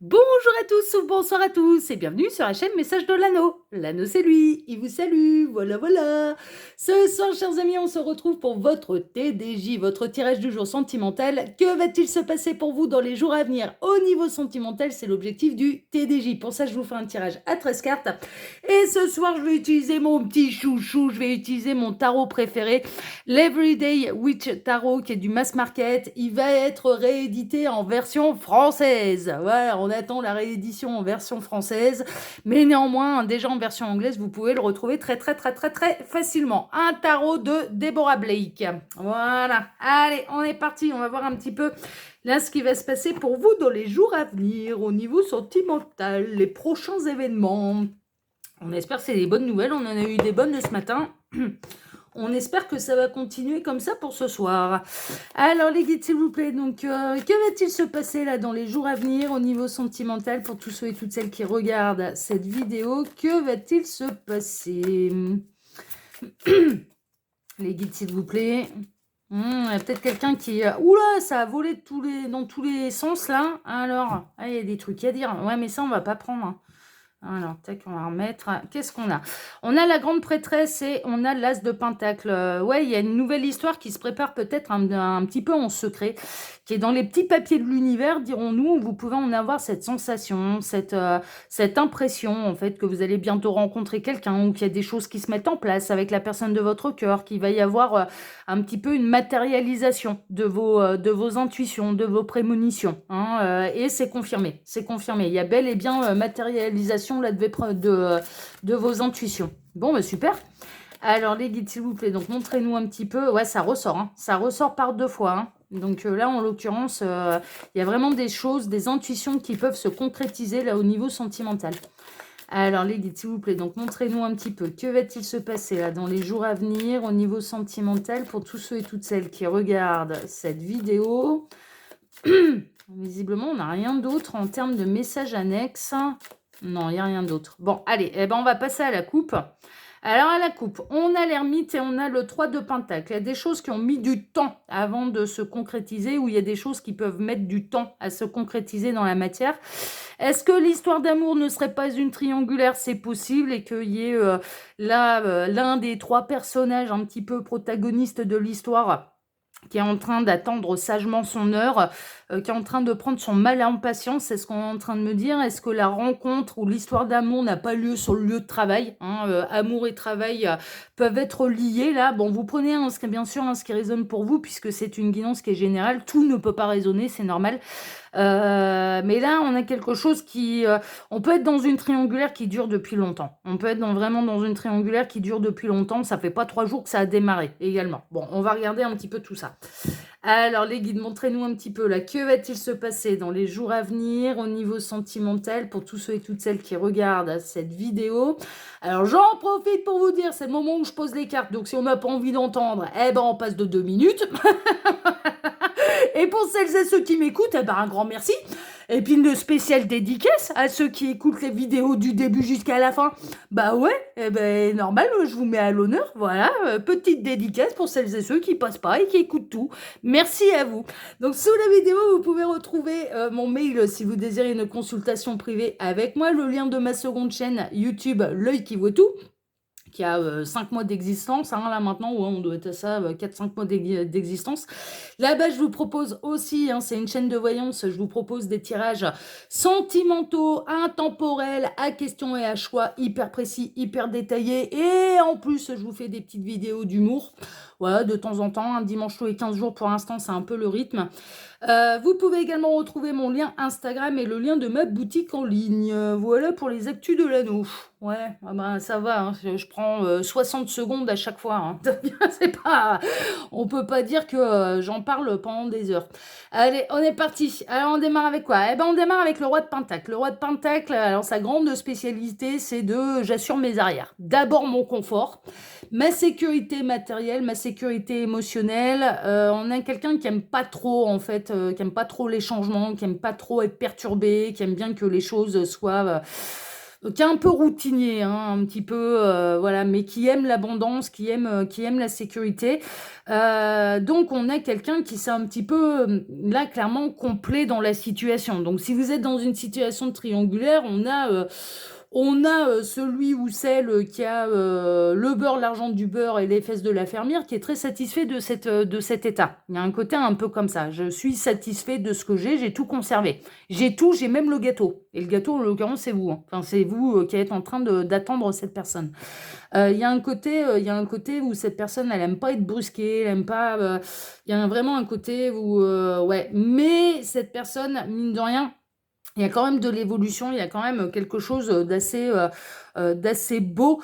Bonjour à tous ou bonsoir à tous et bienvenue sur la chaîne Message de l'Anneau. L'Anneau c'est lui, il vous salue, voilà. Ce soir chers amis, on se retrouve pour votre TDJ, votre tirage du jour sentimental. Que va-t-il se passer pour vous dans les jours à venir? Au niveau sentimental, c'est l'objectif du TDJ. Pour ça, je vous fais un tirage à 13 cartes. Et ce soir, je vais utiliser mon petit chouchou, je vais utiliser mon tarot préféré, l'Everyday Witch Tarot qui est du mass market. Il va être réédité en version française. Voilà, on attend la réédition en version française, mais néanmoins, déjà en version anglaise, vous pouvez le retrouver très facilement. Un tarot de Deborah Blake. Voilà, allez, on est parti, on va voir un petit peu là ce qui va se passer pour vous dans les jours à venir, au niveau sentimental, les prochains événements. On espère que c'est des bonnes nouvelles, on en a eu des bonnes ce matin. On espère que ça va continuer comme ça pour ce soir. Alors les guides, s'il vous plaît, donc que va-t-il se passer là dans les jours à venir au niveau sentimental pour tous ceux et toutes celles qui regardent cette vidéo? Que va-t-il se passer? Les guides, s'il vous plaît. Il y a peut-être quelqu'un qui... Oula, ça a volé dans tous les sens là. Alors, il y a des trucs à dire. Ouais, mais ça, on va pas prendre. Hein. Alors, tac, on va remettre. Qu'est-ce qu'on a? On a la grande prêtresse et on a l'as de pentacle. Ouais, il y a une nouvelle histoire qui se prépare peut-être un petit peu en secret, qui est dans les petits papiers de l'univers, dirons-nous, où vous pouvez en avoir cette sensation, cette impression, en fait, que vous allez bientôt rencontrer quelqu'un ou qu'il y a des choses qui se mettent en place avec la personne de votre cœur, qu'il va y avoir un petit peu une matérialisation de vos intuitions, de vos prémonitions. Hein, et c'est confirmé, c'est confirmé. Il y a bel et bien matérialisation là, de vos intuitions. Bon, bah super. Alors, les guides, s'il vous plaît, donc montrez-nous un petit peu. Ouais, ça ressort, hein. Ça ressort par deux fois. Hein. Donc là, en l'occurrence, il y a vraiment des choses, des intuitions qui peuvent se concrétiser là au niveau sentimental. Alors, les guides, s'il vous plaît, donc montrez-nous un petit peu. Que va-t-il se passer là dans les jours à venir au niveau sentimental pour tous ceux et toutes celles qui regardent cette vidéo? Visiblement, on n'a rien d'autre en termes de messages annexes. Non, il n'y a rien d'autre. Bon, allez, eh ben, on va passer à la coupe. Alors, à la coupe, on a l'ermite et on a le 3 de pentacle. Il y a des choses qui ont mis du temps avant de se concrétiser, ou il y a des choses qui peuvent mettre du temps à se concrétiser dans la matière. Est-ce que l'histoire d'amour ne serait pas une triangulaire? C'est possible, et qu'il y ait l'un des trois personnages un petit peu protagonistes de l'histoire qui est en train d'attendre sagement son heure, qui est en train de prendre son mal en patience. C'est ce qu'on est en train de me dire. Est-ce que la rencontre ou l'histoire d'amour n'a pas lieu sur le lieu de travail? Amour et travail peuvent être liés là. Bon, vous prenez bien sûr ce qui résonne pour vous, puisque c'est une guidance qui est générale. Tout ne peut pas résonner, c'est normal. Mais là, on a quelque chose qui... on peut être dans une triangulaire qui dure depuis longtemps. On peut être vraiment dans une triangulaire qui dure depuis longtemps. Ça fait pas 3 jours que ça a démarré également. Bon, on va regarder un petit peu tout ça. Alors, les guides, montrez-nous un petit peu là. Que va-t-il se passer dans les jours à venir au niveau sentimental pour tous ceux et toutes celles qui regardent cette vidéo? Alors, j'en profite pour vous dire, c'est le moment où je pose les cartes. Donc, si on n'a pas envie d'entendre, eh ben, on passe de 2 minutes. Et pour celles et ceux qui m'écoutent, eh ben, un grand merci. Et puis une spéciale dédicace à ceux qui écoutent les vidéos du début jusqu'à la fin. Bah ouais, eh ben normal, je vous mets à l'honneur. Voilà, petite dédicace pour celles et ceux qui passent pas et qui écoutent tout. Merci à vous. Donc sous la vidéo, vous pouvez retrouver mon mail si vous désirez une consultation privée avec moi, le lien de ma seconde chaîne YouTube, L'œil qui voit tout, qui a 5 mois d'existence, hein, là maintenant, ouais, on doit être à ça, 4-5 mois d'existence. Là-bas, je vous propose aussi, hein, c'est une chaîne de voyance, je vous propose des tirages sentimentaux, intemporels, à questions et à choix, hyper précis, hyper détaillés, et en plus, je vous fais des petites vidéos d'humour, voilà, de temps en temps, un dimanche tous les 15 jours pour l'instant, c'est un peu le rythme. Vous pouvez également retrouver mon lien Instagram et le lien de ma boutique en ligne. Voilà pour les actus de l'anneau. Ouais, ah ben, ça va, hein, je prends 60 secondes à chaque fois. Hein. C'est pas, on peut pas dire que j'en parle pendant des heures. Allez, on est parti. Alors, on démarre avec quoi? Eh ben, on démarre avec le roi de Pentacle. Le roi de Pentacle, alors sa grande spécialité, c'est j'assure mes arrières. D'abord mon confort, ma sécurité matérielle, ma sécurité émotionnelle. On a quelqu'un qui aime pas trop, en fait, qui aime pas trop les changements, qui aime pas trop être perturbé, qui aime bien que les choses soient qui est un peu routinier, hein, un petit peu, voilà, mais qui aime l'abondance, qui aime la sécurité. Donc, on a quelqu'un qui s'est un petit peu, là, clairement, complet dans la situation. Donc, si vous êtes dans une situation triangulaire, on a celui ou celle qui a le beurre, l'argent du beurre et les fesses de la fermière qui est très satisfait de cet état. Il y a un côté un peu comme ça. Je suis satisfait de ce que j'ai tout conservé. J'ai tout, j'ai même le gâteau. Et le gâteau, en l'occurrence, c'est vous, hein. Enfin, c'est vous qui êtes en train d'attendre cette personne. Il y a un côté où cette personne, elle aime pas être brusquée, elle aime pas... il y a vraiment un côté où... ouais, mais cette personne, mine de rien, il y a quand même de l'évolution, il y a quand même quelque chose d'assez beau.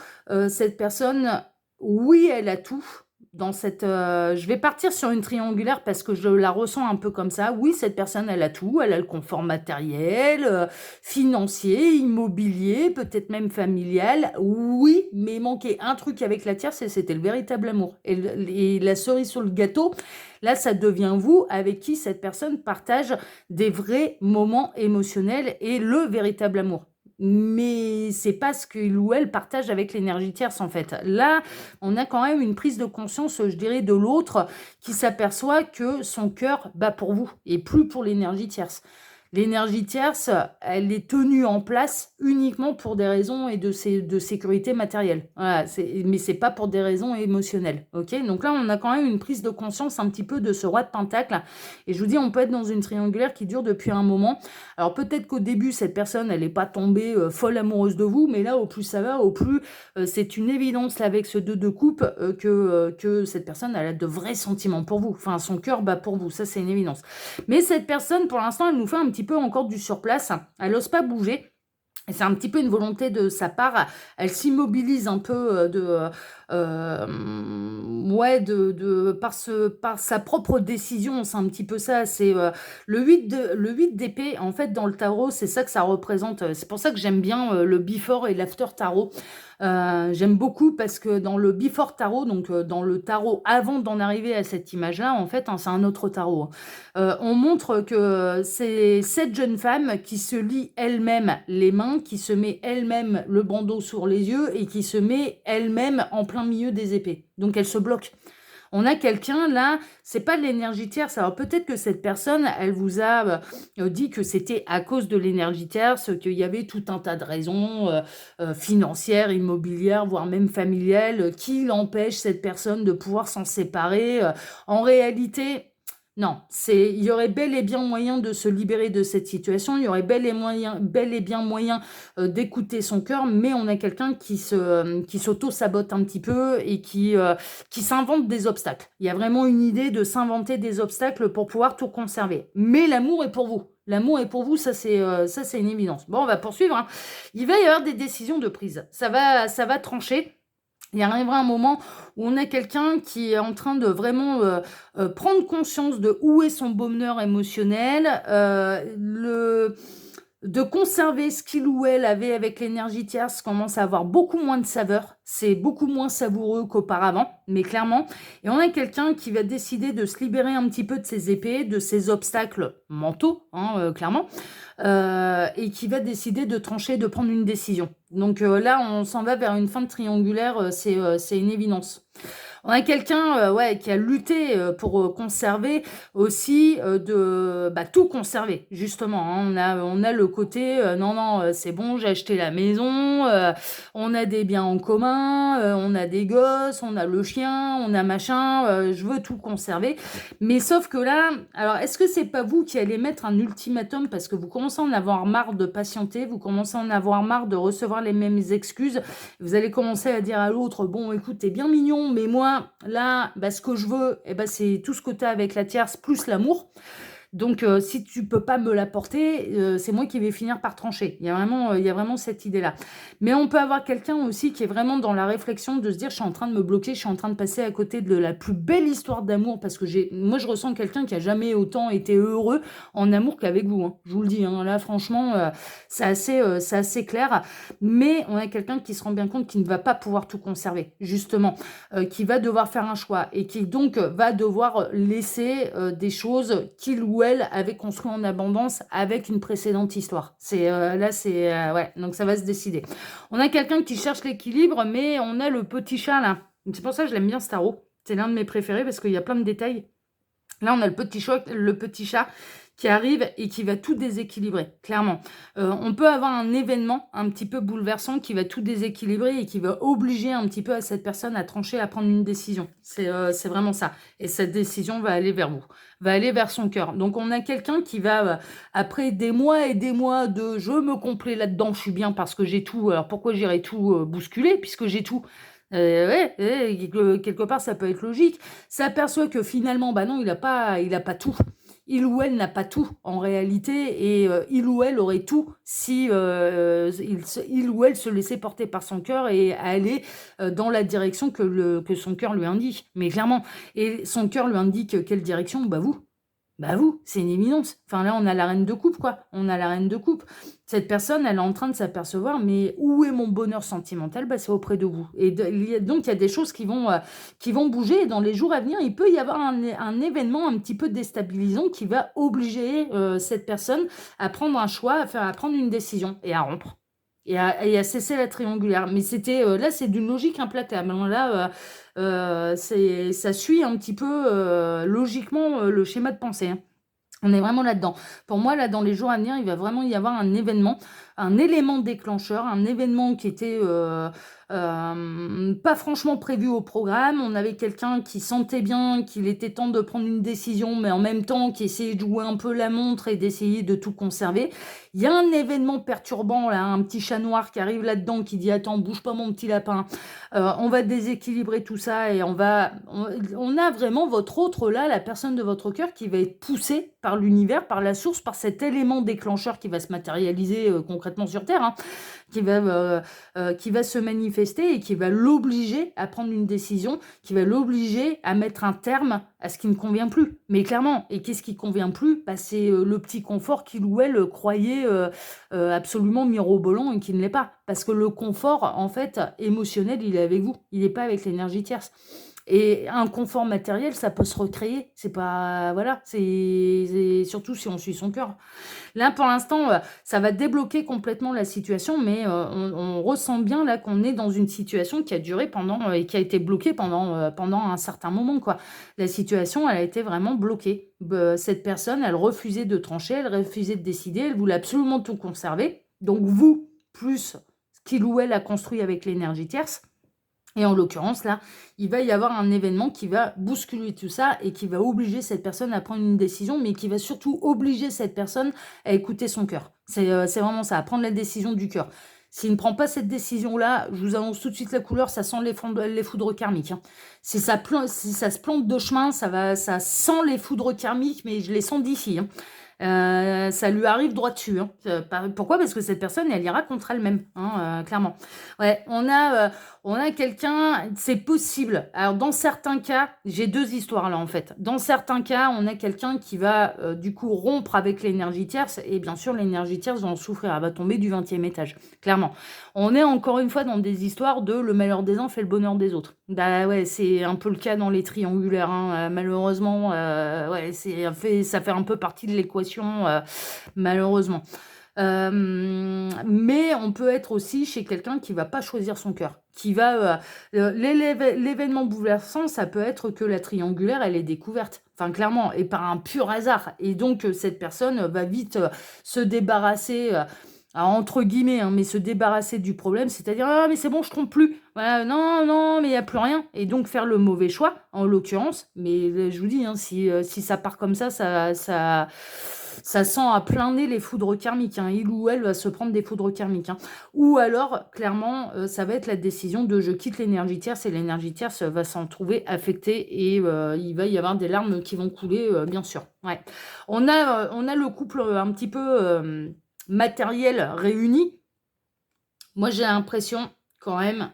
Cette personne, oui, elle a tout. Je vais partir sur une triangulaire parce que je la ressens un peu comme ça. Oui, cette personne, elle a tout. Elle a le confort matériel, financier, immobilier, peut-être même familial. Oui, mais il manquait un truc avec la tierce et c'était le véritable amour. Et la cerise sur le gâteau, là, ça devient vous avec qui cette personne partage des vrais moments émotionnels et le véritable amour. Mais c'est pas ce qu'il ou elle partage avec l'énergie tierce en fait. Là, on a quand même une prise de conscience, je dirais, de l'autre qui s'aperçoit que son cœur bat pour vous et plus pour l'énergie tierce. L'énergie tierce, elle est tenue en place uniquement pour des raisons et de sécurité matérielle. Voilà, mais c'est pas pour des raisons émotionnelles. Ok, donc là, on a quand même une prise de conscience un petit peu de ce roi de pentacle. Et je vous dis, on peut être dans une triangulaire qui dure depuis un moment. Alors peut-être qu'au début, cette personne, elle n'est pas tombée folle amoureuse de vous, mais là, au plus ça va, au plus c'est une évidence là, avec ce 2 de coupe que cette personne, elle a de vrais sentiments pour vous. Enfin, son cœur bat pour vous, ça c'est une évidence. Mais cette personne, pour l'instant, elle nous fait un petit peu encore du surplace. Elle n'ose pas bouger. Et c'est un petit peu une volonté de sa part. Elle s'immobilise un peu ouais, par sa propre décision. C'est un petit peu ça. C'est le 8 d'épée. En fait, dans le tarot, c'est ça que ça représente. C'est pour ça que j'aime bien le before et l'after tarot. J'aime beaucoup parce que dans le before tarot, donc dans le tarot avant d'en arriver à cette image-là, en fait, hein, c'est un autre tarot. On montre que c'est cette jeune femme qui se lie elle-même les mains, qui se met elle-même le bandeau sur les yeux et qui se met elle-même en plein milieu des épées. Donc elle se bloque. On a quelqu'un là, c'est pas de l'énergie tierce. Alors peut-être que cette personne, elle vous a dit que c'était à cause de l'énergie tierce, qu'il y avait tout un tas de raisons financières, immobilières, voire même familiales, qui l'empêchent cette personne de pouvoir s'en séparer. En réalité, non, il y aurait bel et bien moyen de se libérer de cette situation, il y aurait bel et bien moyen d'écouter son cœur, mais on a quelqu'un qui s'auto-sabote un petit peu et qui s'invente des obstacles. Il y a vraiment une idée de s'inventer des obstacles pour pouvoir tout conserver. Mais l'amour est pour vous. L'amour est pour vous, ça c'est une évidence. Bon, on va poursuivre, hein. Il va y avoir des décisions de prise. Ça va trancher. Il arrivera un moment où on a quelqu'un qui est en train de vraiment prendre conscience de où est son bonheur émotionnel, de conserver ce qu'il ou elle avait avec l'énergie tierce commence à avoir beaucoup moins de saveur. C'est beaucoup moins savoureux qu'auparavant, mais clairement. Et on a quelqu'un qui va décider de se libérer un petit peu de ses épées, de ses obstacles mentaux, hein, clairement, et qui va décider de trancher, de prendre une décision. Donc là, on s'en va vers une fin de triangulaire, c'est une évidence. On a quelqu'un ouais, qui a lutté pour conserver aussi, tout conserver, justement, hein. On a le côté, non, c'est bon, j'ai acheté la maison, on a des biens en commun, on a des gosses, on a le chien, on a machin, je veux tout conserver. Mais sauf que là, alors est-ce que c'est pas vous qui allez mettre un ultimatum parce que vous commencez à en avoir marre de patienter, vous commencez à en avoir marre de recevoir les mêmes excuses, vous allez commencer à dire à l'autre, bon écoute, t'es bien mignon, mais moi, là, ce que je veux, c'est tout ce que tu as avec la tierce, plus l'amour. Donc, si tu peux pas me l'apporter, c'est moi qui vais finir par trancher. Il y a vraiment cette idée-là. Mais on peut avoir quelqu'un aussi qui est vraiment dans la réflexion de se dire, je suis en train de me bloquer, je suis en train de passer à côté de la plus belle histoire d'amour parce que moi, je ressens quelqu'un qui a jamais autant été heureux en amour qu'avec vous, hein. Je vous le dis, hein. Là, franchement, c'est assez clair. Mais on a quelqu'un qui se rend bien compte qu'il ne va pas pouvoir tout conserver, justement, qui va devoir faire un choix et qui donc va devoir laisser des choses qu'il ou ou elle avait construit en abondance avec une précédente histoire. Là, ouais, donc ça va se décider. On a quelqu'un qui cherche l'équilibre, mais on a le petit chat là. C'est pour ça que je l'aime bien, ce tarot. C'est l'un de mes préférés parce qu'il y a plein de détails. Là, on a le petit chat qui arrive et qui va tout déséquilibrer, clairement. On peut avoir un événement un petit peu bouleversant qui va tout déséquilibrer et qui va obliger un petit peu à cette personne à trancher, à prendre une décision. C'est vraiment ça. Et cette décision va aller vers vous, va aller vers son cœur. Donc, on a quelqu'un qui va, après des mois et des mois de « je me complais là-dedans, je suis bien parce que j'ai tout », alors pourquoi j'irais tout bousculer puisque j'ai tout. Ouais, quelque part, ça peut être logique. S'aperçoit que finalement, bah non, il a pas tout. Il ou elle n'a pas tout en réalité, et il ou elle aurait tout si il ou elle se laissait porter par son cœur et aller dans la direction que son cœur lui indique. Mais clairement, et son cœur lui indique quelle direction? Bah vous. Bah vous, c'est une évidence. Enfin là, on a la reine de coupe, quoi. On a la reine de coupe. Cette personne, elle est en train de s'apercevoir, mais où est mon bonheur sentimental? Bah, c'est auprès de vous. Et donc, il y a des choses qui vont bouger. Et dans les jours à venir, il peut y avoir un événement un petit peu déstabilisant qui va obliger cette personne à prendre un choix, à prendre une décision et à rompre. Et à cesser la triangulaire. Mais là, c'est d'une logique implacable. Là, ça suit un petit peu logiquement le schéma de pensée, hein. On est vraiment là-dedans. Pour moi, là, dans les jours à venir, il va vraiment y avoir un événement, un élément déclencheur, un événement qui était pas franchement prévu au programme. On avait quelqu'un qui sentait bien qu'il était temps de prendre une décision, mais en même temps qui essayait de jouer un peu la montre et d'essayer de tout conserver. Il y a un événement perturbant, là, un petit chat noir qui arrive là-dedans, qui dit « Attends, bouge pas mon petit lapin ». On va déséquilibrer tout ça et on a vraiment votre autre là, la personne de votre cœur qui va être poussée par l'univers, par la source, par cet élément déclencheur qui va se matérialiser concrètement sur Terre, hein, qui va se manifester et qui va l'obliger à prendre une décision, qui va l'obliger à mettre un terme à ce qui ne convient plus. Mais clairement, et qu'est-ce qui ne convient plus? Bah, c'est le petit confort qu'il ou elle croyait absolument mirobolant et qui ne l'est pas. Parce que le confort, en fait, émotionnel, il est avec vous. Il n'est pas avec l'énergie tierce. Et un confort matériel, ça peut se recréer. C'est pas... Voilà, c'est surtout si on suit son cœur. Là, pour l'instant, ça va débloquer complètement la situation, mais on ressent bien là qu'on est dans une situation qui a duré pendant et qui a été bloquée pendant un certain moment, quoi. La situation, elle a été vraiment bloquée. Cette personne, elle refusait de trancher, elle refusait de décider, elle voulait absolument tout conserver. Donc vous, plus ce qu'il ou elle a construit avec l'énergie tierce. Et en l'occurrence, là, il va y avoir un événement qui va bousculer tout ça et qui va obliger cette personne à prendre une décision, mais qui va surtout obliger cette personne à écouter son cœur. C'est vraiment ça, à prendre la décision du cœur. S'il ne prend pas cette décision-là, je vous annonce tout de suite la couleur, ça sent les foudres karmiques, hein. Si ça se plante de chemin, ça sent les foudres karmiques, mais je les sens d'ici, hein. Ça lui arrive droit dessus, hein. Pourquoi? Parce que cette personne, elle ira contre elle-même, hein, clairement. Ouais, on a quelqu'un, c'est possible. Alors, dans certains cas, j'ai deux histoires là, en fait. Dans certains cas, on a quelqu'un qui va, du coup, rompre avec l'énergie tierce, et bien sûr, l'énergie tierce va en souffrir, elle va tomber du 20e étage, clairement. On est encore une fois dans des histoires de le malheur des uns fait le bonheur des autres. Bah ouais, c'est un peu le cas dans les triangulaires, hein. Malheureusement, ouais, ça fait un peu partie de l'équation, malheureusement. Mais on peut être aussi chez quelqu'un qui va pas choisir son cœur, qui va l'événement bouleversant, ça peut être que la triangulaire, elle est découverte, enfin clairement, et par un pur hasard. Et donc cette personne va vite se débarrasser. Entre guillemets, hein, mais se débarrasser du problème, c'est-à-dire ah mais c'est bon, je trompe plus, voilà, non non mais il y a plus rien, et donc faire le mauvais choix en l'occurrence. Mais je vous dis, hein, si ça part comme ça sent à plein nez les foudres karmiques, hein. Il ou elle va se prendre des foudres karmiques, hein. Ou alors clairement ça va être la décision de je quitte l'énergie tierce, et l'énergie tierce va s'en trouver affectée, et il va y avoir des larmes qui vont couler, bien sûr. Ouais. On a le couple un petit peu matériel réuni. Moi, j'ai l'impression quand même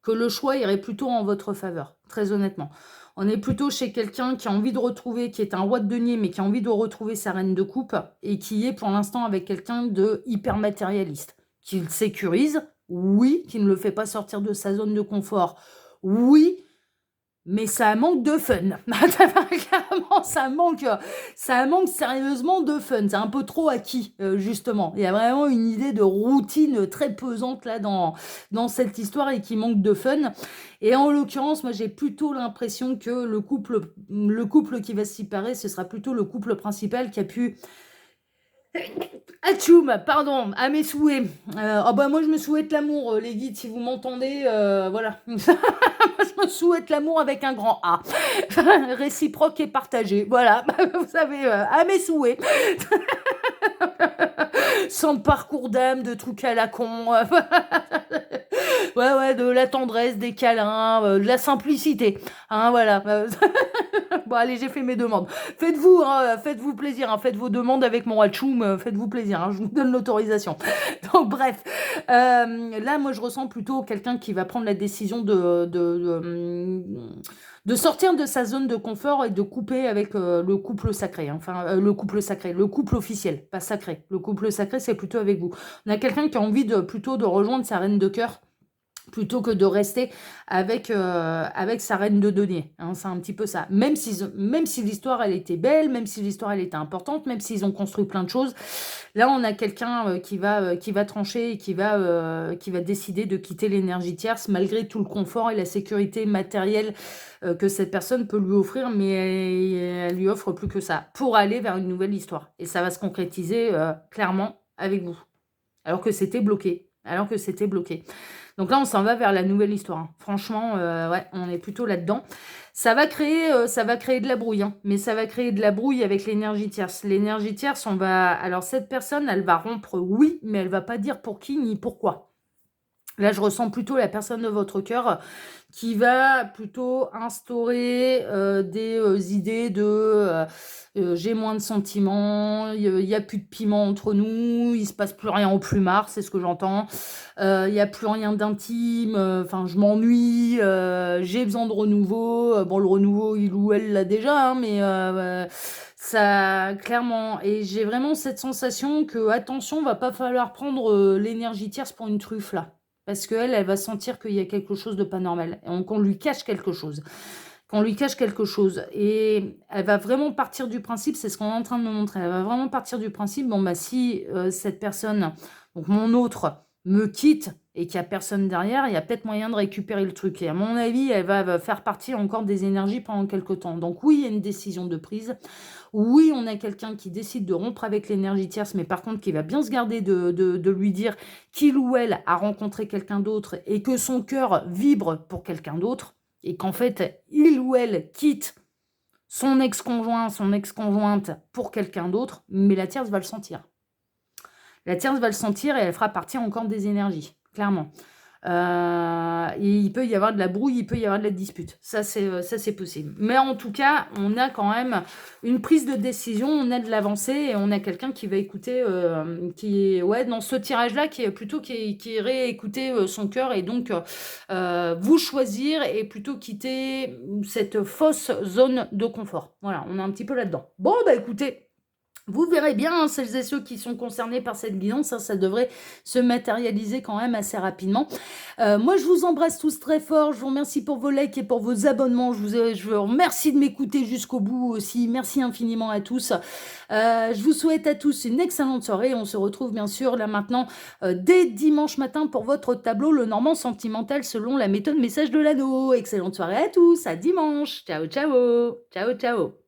que le choix irait plutôt en votre faveur, très honnêtement. On est plutôt chez quelqu'un qui a envie de retrouver, qui est un roi de denier, mais qui a envie de retrouver sa reine de coupe, et qui est pour l'instant avec quelqu'un de hyper matérialiste, qui le sécurise, oui, qui ne le fait pas sortir de sa zone de confort, oui, mais ça manque de fun. Clairement, ça manque sérieusement de fun. C'est un peu trop acquis, justement. Il y a vraiment une idée de routine très pesante là dans cette histoire et qui manque de fun. Et en l'occurrence, moi j'ai plutôt l'impression que le couple qui va se séparer, ce sera plutôt le couple principal qui a pu Atchoum, pardon, à mes souhaits. Oh bah moi je me souhaite l'amour, les guides, si vous m'entendez, voilà. Je me souhaite l'amour avec un grand A. Réciproque et partagé, voilà. Vous savez, à mes souhaits. Sans parcours d'âme, de trucs à la con. Ouais, de la tendresse, des câlins, de la simplicité. Hein, voilà. Bon, allez, j'ai fait mes demandes. Faites-vous faites-vous plaisir, hein, faites vos demandes avec mon Hachoum, faites-vous plaisir, hein, je vous donne l'autorisation. Donc, bref, là, moi, je ressens plutôt quelqu'un qui va prendre la décision de sortir de sa zone de confort et de couper avec le couple sacré. Hein. Enfin, le couple sacré, le couple officiel, pas sacré. Le couple sacré, c'est plutôt avec vous. On a quelqu'un qui a envie plutôt de rejoindre sa reine de cœur plutôt que de rester avec sa reine de denier. Hein, c'est un petit peu ça. Même si l'histoire, elle était belle, même si l'histoire, elle était importante, même s'ils ont construit plein de choses, là, on a quelqu'un qui va trancher et qui va décider de quitter l'énergie tierce malgré tout le confort et la sécurité matérielle que cette personne peut lui offrir, mais elle lui offre plus que ça pour aller vers une nouvelle histoire. Et ça va se concrétiser clairement avec vous. Alors que c'était bloqué. Donc là, on s'en va vers la nouvelle histoire. Hein. Franchement, ouais, on est plutôt là-dedans. Ça va créer de la brouille, hein, mais ça va créer de la brouille avec l'énergie tierce. L'énergie tierce, alors cette personne, elle va rompre, oui, mais elle va pas dire pour qui ni pourquoi. Là, je ressens plutôt la personne de votre cœur qui va plutôt instaurer des idées de j'ai moins de sentiments, il n'y a plus de piment entre nous, il se passe plus rien au plumard, c'est ce que j'entends. Il n'y a plus rien d'intime, enfin je m'ennuie, j'ai besoin de renouveau. Bon, le renouveau, il ou elle l'a déjà, hein, mais ça, clairement. Et j'ai vraiment cette sensation que, attention, va pas falloir prendre l'énergie tierce pour une truffe, là. Parce qu'elle, elle va sentir qu'il y a quelque chose de pas normal. Et qu'on lui cache quelque chose. Qu'on lui cache quelque chose. Et elle va vraiment partir du principe, c'est ce qu'on est en train de me montrer, elle va vraiment partir du principe, bon, bah, si cette personne, donc mon autre, me quitte et qu'il n'y a personne derrière, il y a peut-être moyen de récupérer le truc. Et à mon avis, elle va faire partie encore des énergies pendant quelques temps. Donc oui, il y a une décision de prise. Oui, on a quelqu'un qui décide de rompre avec l'énergie tierce, mais par contre qui va bien se garder de lui dire qu'il ou elle a rencontré quelqu'un d'autre et que son cœur vibre pour quelqu'un d'autre, et qu'en fait, il ou elle quitte son ex-conjoint, son ex-conjointe pour quelqu'un d'autre, mais la tierce va le sentir. La tierce va le sentir et elle fera partir encore des énergies, clairement. Et il peut y avoir de la brouille, il peut y avoir de la dispute. Ça, c'est possible. Mais en tout cas, on a quand même une prise de décision, on a de l'avancée et on a quelqu'un qui va écouter, qui est dans ce tirage-là, qui irait écouter son cœur et donc vous choisir et plutôt quitter cette fausse zone de confort. Voilà, on est un petit peu là-dedans. Bon, bah écoutez. Vous verrez bien, hein, celles et ceux qui sont concernés par cette guidance, hein, ça devrait se matérialiser quand même assez rapidement. Moi, je vous embrasse tous très fort. Je vous remercie pour vos likes et pour vos abonnements. Je vous remercie de m'écouter jusqu'au bout aussi. Merci infiniment à tous. Je vous souhaite à tous une excellente soirée. On se retrouve bien sûr là maintenant dès dimanche matin pour votre tableau Le Normand Sentimental selon la méthode message de l'anneau. Excellente soirée à tous. À dimanche. Ciao, ciao. Ciao, ciao.